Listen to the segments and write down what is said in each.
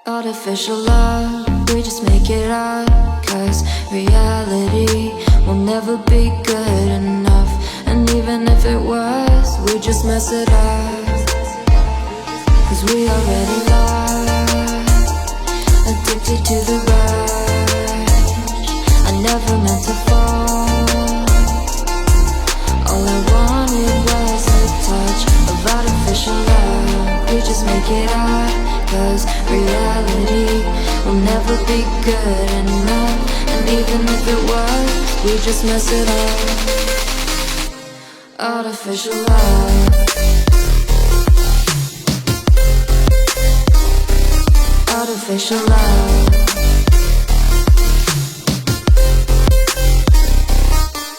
Artificial love, we just make it up, 'cause reality will never be good enough. And even if it was, we just mess it up, 'cause we already lost, addicted to the rush. I never meant to fall. All I wanted was a touch of artificial love. We just make it up, 'cause reality will never be good enough. And even if it was, we just mess it up. Artificial love. Artificial love.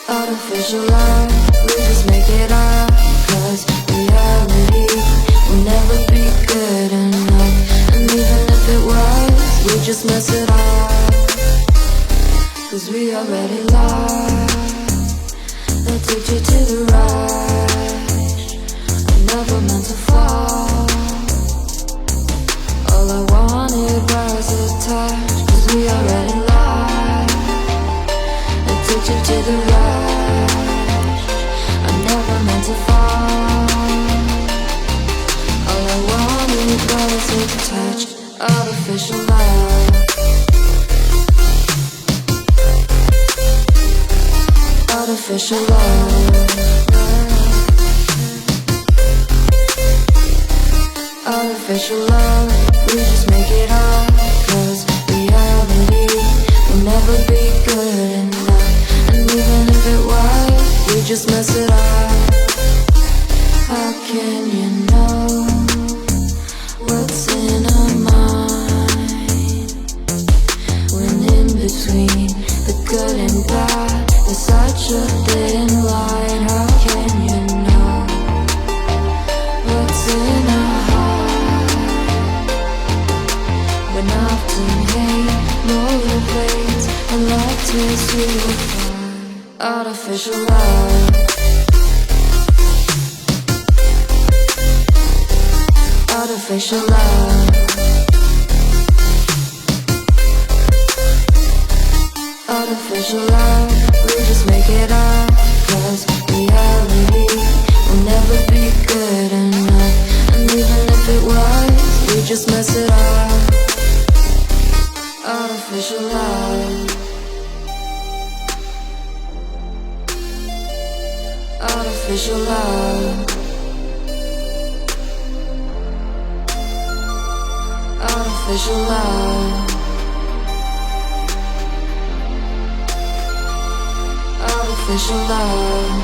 Artificial love. We just make it up, 'cause reality will never be good enough. And even if it was, we just mess it up, 'cause we already lost, addicted to the rush. I never meant to fall. All I wanted was a touch, 'cause we already lost, addicted to the rush. I never meant to fall. All I wanted was a touch. Artificial love. Artificial love. Artificial love. We just make it up, 'cause reality will never be good enough. And even if it was, we just mess it up. How can you know what's in our mind, when in between the good and bad there's such a thin line? How can you know what's in our heart, when often hate motivates and love tears you apart? Artificial love. Artificial love. Artificial love. We just make it up, 'cause reality will never be good enough. And even if it was, we just mess it up. Artificial love. Artificial love. Artificial love. Artificial love.